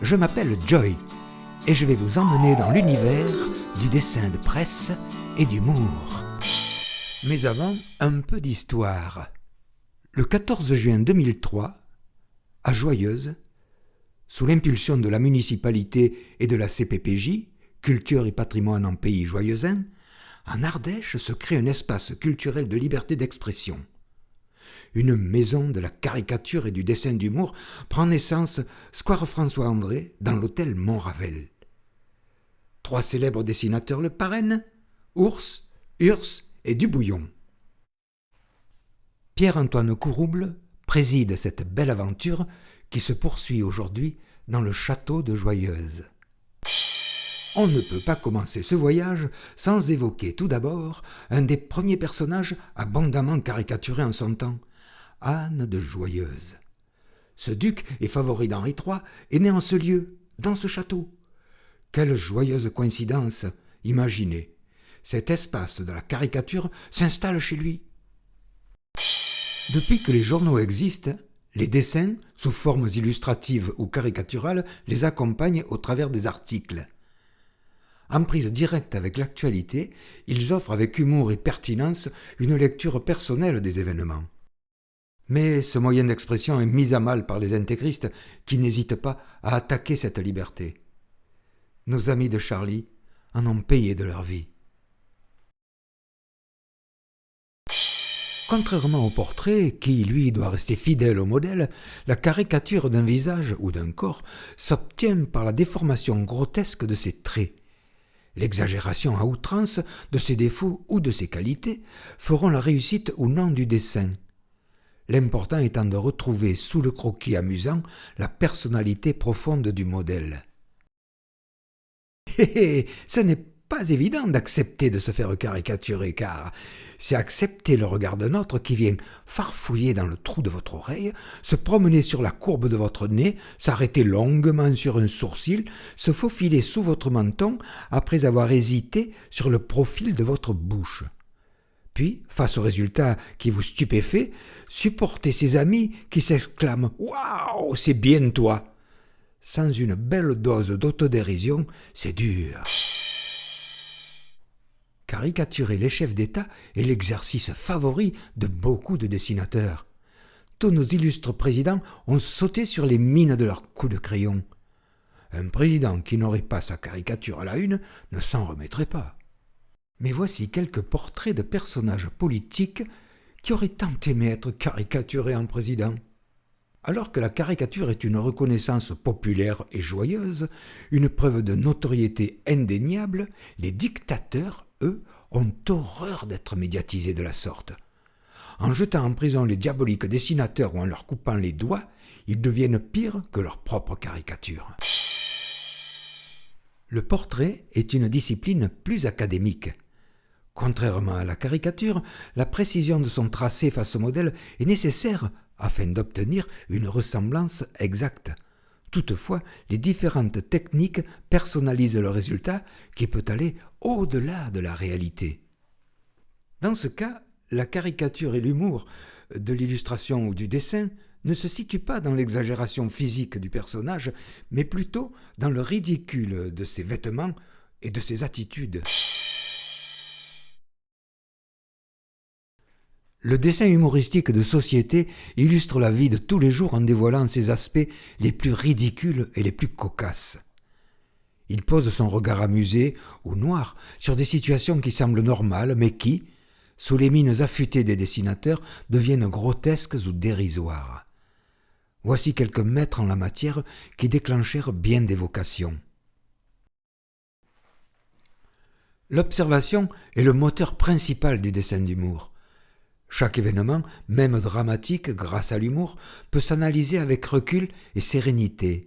je m'appelle Joy et je vais vous emmener dans l'univers du dessin de presse et d'humour. Mais avant, un peu d'histoire. Le 14 juin 2003, à Joyeuse, sous l'impulsion de la municipalité et de la CPPJ, Culture et Patrimoine en Pays Joyeusin, en Ardèche se crée un espace culturel de liberté d'expression. Une maison de la caricature et du dessin d'humour prend naissance square François-André dans l'hôtel Montravel. 3 célèbres dessinateurs le parrainent, Ours, Urs et Dubouillon. Pierre-Antoine Courouble préside cette belle aventure qui se poursuit aujourd'hui dans le château de Joyeuse. On ne peut pas commencer ce voyage sans évoquer tout d'abord un des premiers personnages abondamment caricaturés en son temps, Anne de Joyeuse. Ce duc et favori d'Henri III est né en ce lieu, dans ce château. Quelle joyeuse coïncidence, imaginez. Cet espace de la caricature s'installe chez lui. Depuis que les journaux existent, les dessins, sous formes illustratives ou caricaturales, les accompagnent au travers des articles. En prise directe avec l'actualité, ils offrent avec humour et pertinence une lecture personnelle des événements. Mais ce moyen d'expression est mis à mal par les intégristes qui n'hésitent pas à attaquer cette liberté. Nos amis de Charlie en ont payé de leur vie. Contrairement au portrait, qui, lui, doit rester fidèle au modèle, la caricature d'un visage ou d'un corps s'obtient par la déformation grotesque de ses traits. L'exagération à outrance de ses défauts ou de ses qualités feront la réussite ou non du dessin. L'important étant de retrouver sous le croquis amusant la personnalité profonde du modèle. Ce n'est pas évident d'accepter de se faire caricaturer, car c'est accepter le regard d'un autre qui vient farfouiller dans le trou de votre oreille, se promener sur la courbe de votre nez, s'arrêter longuement sur un sourcil, se faufiler sous votre menton après avoir hésité sur le profil de votre bouche. Puis, face au résultat qui vous stupéfait, supporter ses amis qui s'exclament « Waouh, c'est bien toi !» Sans une belle dose d'autodérision, c'est dur. Caricaturer les chefs d'État est l'exercice favori de beaucoup de dessinateurs. Tous nos illustres présidents ont sauté sur les mines de leurs coups de crayon. Un président qui n'aurait pas sa caricature à la une ne s'en remettrait pas. Mais voici quelques portraits de personnages politiques qui auraient tant aimé être caricaturés en président. Alors que la caricature est une reconnaissance populaire et joyeuse, une preuve de notoriété indéniable, les dictateurs, eux, ont horreur d'être médiatisés de la sorte. En jetant en prison les diaboliques dessinateurs ou en leur coupant les doigts, ils deviennent pires que leur propre caricature. Le portrait est une discipline plus académique. Contrairement à la caricature, la précision de son tracé face au modèle est nécessaire afin d'obtenir une ressemblance exacte. Toutefois, les différentes techniques personnalisent le résultat qui peut aller au-delà de la réalité. Dans ce cas, la caricature et l'humour de l'illustration ou du dessin ne se situent pas dans l'exagération physique du personnage, mais plutôt dans le ridicule de ses vêtements et de ses attitudes. Le dessin humoristique de société illustre la vie de tous les jours en dévoilant ses aspects les plus ridicules et les plus cocasses. Il pose son regard amusé ou noir sur des situations qui semblent normales mais qui, sous les mines affûtées des dessinateurs, deviennent grotesques ou dérisoires. Voici quelques maîtres en la matière qui déclenchèrent bien des vocations. L'observation est le moteur principal du dessin d'humour. Chaque événement, même dramatique grâce à l'humour, peut s'analyser avec recul et sérénité.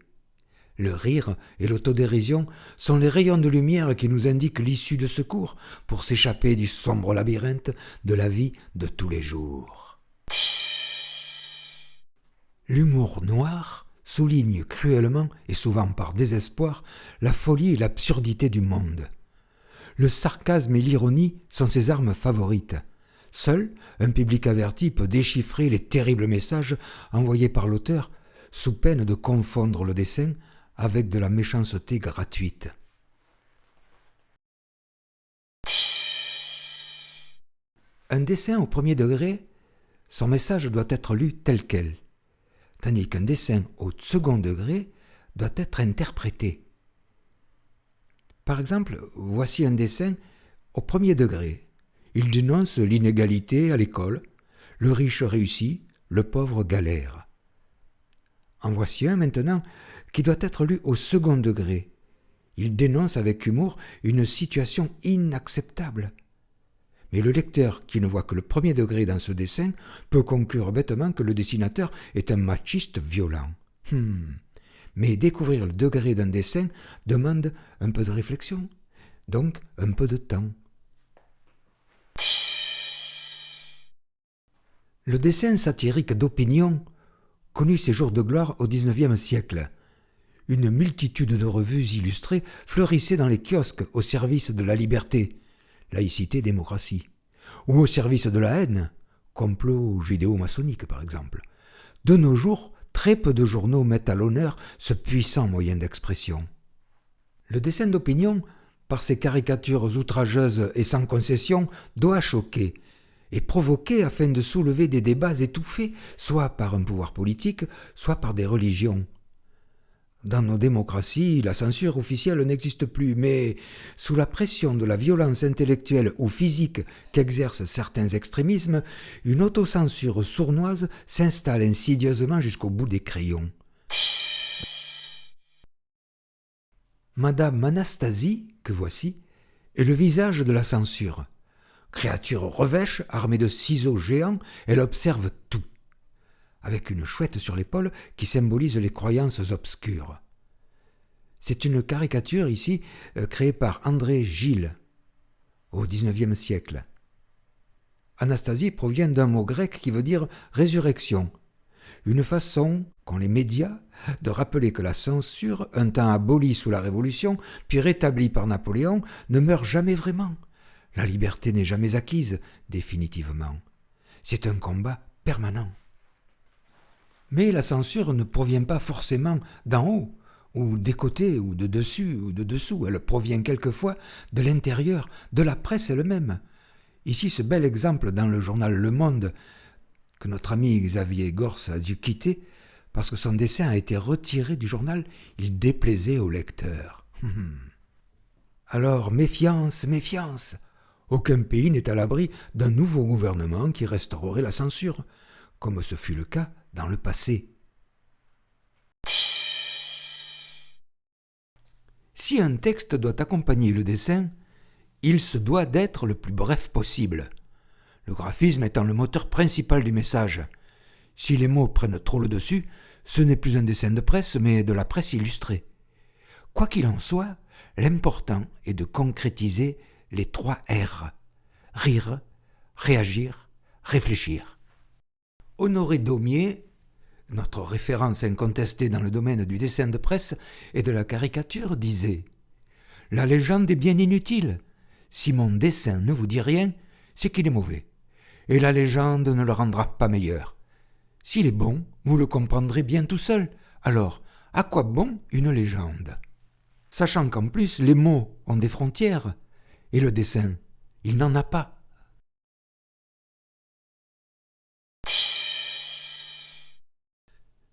Le rire et l'autodérision sont les rayons de lumière qui nous indiquent l'issue de secours pour s'échapper du sombre labyrinthe de la vie de tous les jours. L'humour noir souligne cruellement et souvent par désespoir la folie et l'absurdité du monde. Le sarcasme et l'ironie sont ses armes favorites. Seul un public averti peut déchiffrer les terribles messages envoyés par l'auteur, sous peine de confondre le dessin avec de la méchanceté gratuite. Un dessin au premier degré, son message doit être lu tel quel, tandis qu'un dessin au second degré doit être interprété. Par exemple, voici un dessin au premier degré. Il dénonce l'inégalité à l'école, le riche réussit, le pauvre galère. En voici un maintenant qui doit être lu au second degré. Il dénonce avec humour une situation inacceptable. Mais le lecteur qui ne voit que le premier degré dans ce dessin peut conclure bêtement que le dessinateur est un machiste violent. Mais découvrir le degré d'un dessin demande un peu de réflexion, donc un peu de temps. Le dessin satirique d'opinion connut ses jours de gloire au XIXe siècle. Une multitude de revues illustrées fleurissaient dans les kiosques au service de la liberté, laïcité, démocratie, ou au service de la haine, complot judéo-maçonnique par exemple. De nos jours, très peu de journaux mettent à l'honneur ce puissant moyen d'expression. Le dessin d'opinion, par ses caricatures outrageuses et sans concession, doit choquer et provoquer afin de soulever des débats étouffés, soit par un pouvoir politique, soit par des religions. Dans nos démocraties, la censure officielle n'existe plus, mais sous la pression de la violence intellectuelle ou physique qu'exercent certains extrémismes, une autocensure sournoise s'installe insidieusement jusqu'au bout des crayons. Madame Anastasie, que voici, est le visage de la censure. Créature revêche, armée de ciseaux géants, elle observe tout, avec une chouette sur l'épaule qui symbolise les croyances obscures. C'est une caricature ici créée par André Gide au XIXe siècle. Anastasie provient d'un mot grec qui veut dire résurrection, une façon qu'ont les médias de rappeler que la censure, un temps abolie sous la Révolution, puis rétablie par Napoléon, ne meurt jamais vraiment. La liberté n'est jamais acquise définitivement. C'est un combat permanent. Mais la censure ne provient pas forcément d'en haut, ou des côtés, ou de dessus, ou de dessous. Elle provient quelquefois de l'intérieur, de la presse elle-même. Ici, ce bel exemple dans le journal Le Monde, que notre ami Xavier Gorce a dû quitter, parce que son dessin a été retiré du journal, il déplaisait au lecteur. Alors, méfiance, méfiance. Aucun pays n'est à l'abri d'un nouveau gouvernement qui restaurerait la censure, comme ce fut le cas dans le passé. Si un texte doit accompagner le dessin, il se doit d'être le plus bref possible, le graphisme étant le moteur principal du message. Si les mots prennent trop le dessus, ce n'est plus un dessin de presse, mais de la presse illustrée. Quoi qu'il en soit, l'important est de concrétiser les 3 R. Rire, réagir, réfléchir. Honoré Daumier, notre référence incontestée dans le domaine du dessin de presse et de la caricature, disait « La légende est bien inutile. Si mon dessin ne vous dit rien, c'est qu'il est mauvais. Et la légende ne le rendra pas meilleur. S'il est bon, vous le comprendrez bien tout seul. Alors, à quoi bon une légende ? Sachant qu'en plus, les mots ont des frontières, et le dessin, il n'en a pas. »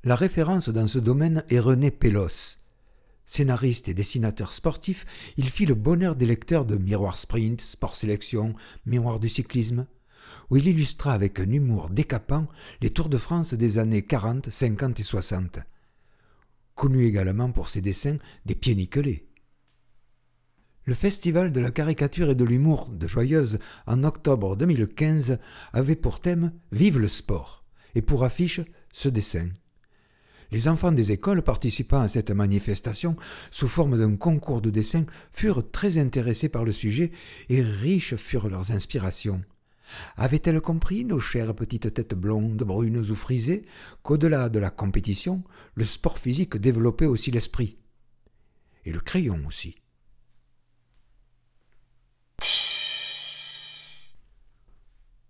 La référence dans ce domaine est René Pélos. Scénariste et dessinateur sportif, il fit le bonheur des lecteurs de Miroir Sprint, Sport Sélection, Miroir du cyclisme, où il illustra avec un humour décapant les Tours de France des années 40, 50 et 60. Connu également pour ses dessins des pieds nickelés. Le Festival de la caricature et de l'humour de Joyeuse en octobre 2015 avait pour thème « Vive le sport » et pour affiche ce dessin. Les enfants des écoles participant à cette manifestation sous forme d'un concours de dessin furent très intéressés par le sujet et riches furent leurs inspirations. Avaient-elles compris, nos chères petites têtes blondes, brunes ou frisées, qu'au-delà de la compétition, le sport physique développait aussi l'esprit ? Et le crayon aussi.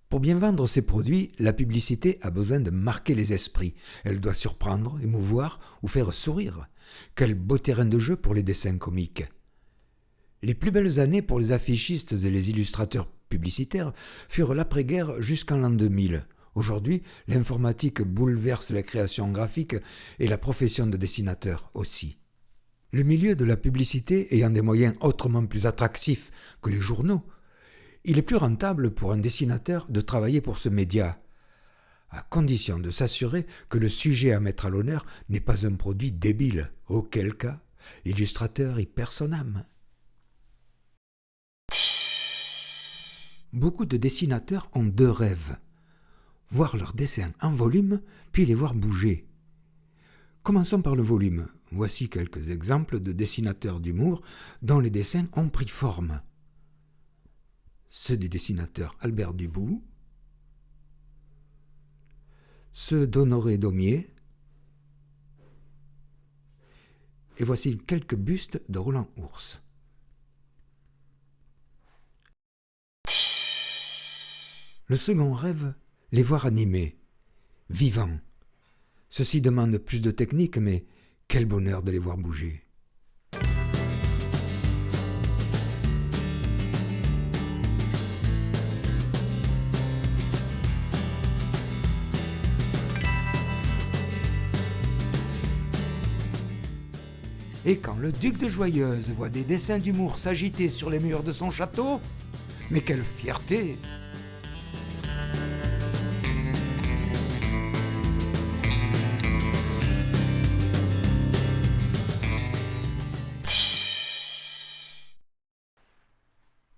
Pour bien vendre ses produits, la publicité a besoin de marquer les esprits. Elle doit surprendre, émouvoir ou faire sourire. Quel beau terrain de jeu pour les dessins comiques. Les plus belles années pour les affichistes et les illustrateurs publicitaires furent l'après-guerre jusqu'en l'an 2000. Aujourd'hui, l'informatique bouleverse la création graphique et la profession de dessinateur aussi. Le milieu de la publicité ayant des moyens autrement plus attractifs que les journaux, il est plus rentable pour un dessinateur de travailler pour ce média, à condition de s'assurer que le sujet à mettre à l'honneur n'est pas un produit débile, auquel cas l'illustrateur y perd son âme. Beaucoup de dessinateurs ont deux rêves: voir leurs dessins en volume, puis les voir bouger. Commençons par le volume. Voici quelques exemples de dessinateurs d'humour dont les dessins ont pris forme. Ceux du dessinateur Albert Dubout, ceux d'Honoré Daumier, et voici quelques bustes de Roland Ours. Le second rêve, les voir animés, vivants. Ceci demande plus de technique, mais quel bonheur de les voir bouger. Et quand le duc de Joyeuse voit des dessins d'humour s'agiter sur les murs de son château, mais quelle fierté!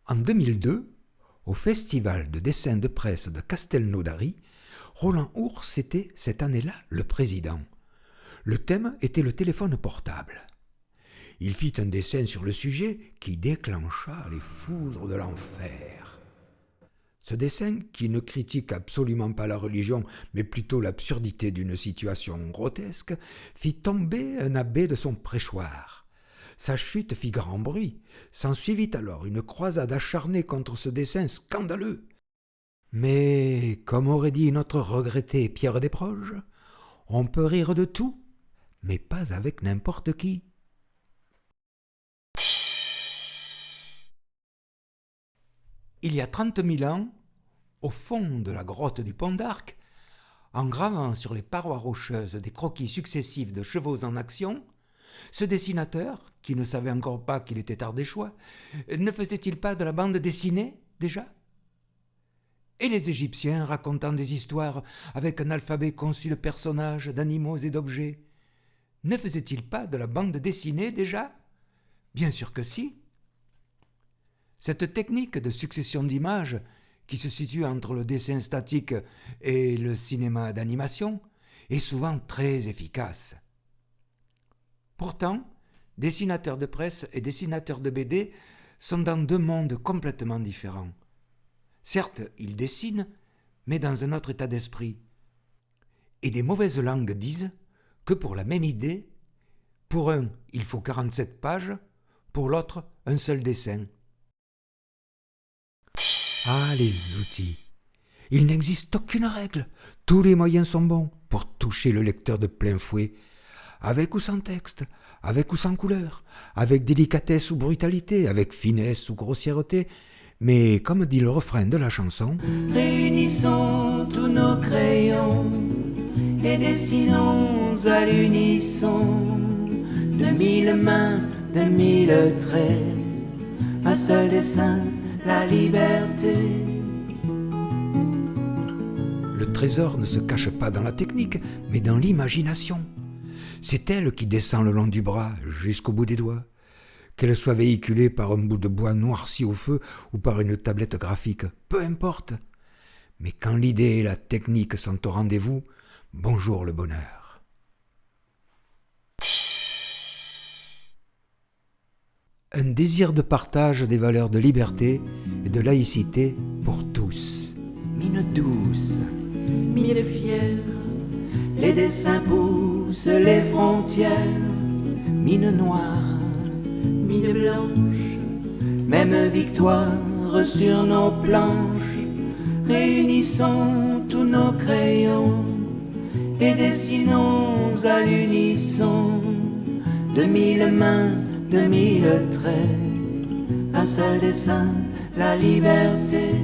En 2002, au Festival de dessin de presse de Castelnaudary, Roland Ours était cette année-là le président. Le thème était le téléphone portable. Il fit un dessin sur le sujet qui déclencha les foudres de l'enfer. Ce dessin, qui ne critique absolument pas la religion, mais plutôt l'absurdité d'une situation grotesque, fit tomber un abbé de son prêchoir. Sa chute fit grand bruit. S'ensuivit alors une croisade acharnée contre ce dessin scandaleux. Mais, comme aurait dit notre regretté Pierre Desproges, on peut rire de tout, mais pas avec n'importe qui. Il y a 30 000 ans, au fond de la grotte du Pont d'Arc, en gravant sur les parois rocheuses des croquis successifs de chevaux en action, ce dessinateur, qui ne savait encore pas qu'il était ardéchois, ne faisait-il pas de la bande dessinée, déjà? Et les Égyptiens racontant des histoires avec un alphabet conçu de personnages, d'animaux et d'objets, ne faisaient-ils pas de la bande dessinée, déjà? Bien sûr que si. Cette technique de succession d'images, qui se situe entre le dessin statique et le cinéma d'animation, est souvent très efficace. Pourtant, dessinateurs de presse et dessinateurs de BD sont dans deux mondes complètement différents. Certes, ils dessinent, mais dans un autre état d'esprit. Et des mauvaises langues disent que pour la même idée, pour un, il faut 47 pages, pour l'autre, un seul dessin. Ah, les outils! Il n'existe aucune règle. Tous les moyens sont bons pour toucher le lecteur de plein fouet, avec ou sans texte, avec ou sans couleur, avec délicatesse ou brutalité, avec finesse ou grossièreté. Mais comme dit le refrain de la chanson, réunissons tous nos crayons et dessinons à l'unisson de 1000 mains, de 1000 traits, un seul dessin, la liberté. Le trésor ne se cache pas dans la technique, mais dans l'imagination. C'est elle qui descend le long du bras jusqu'au bout des doigts, qu'elle soit véhiculée par un bout de bois noirci au feu ou par une tablette graphique, peu importe. Mais quand l'idée et la technique sont au rendez-vous, bonjour le bonheur. Un désir de partage des valeurs de liberté et de laïcité pour tous. Mine douce, mine fière, les dessins poussent les frontières, mine noire, mine blanche, même victoire sur nos planches, réunissons tous nos crayons et dessinons à l'unisson de mille mains, de mille traits, un seul dessein, la liberté.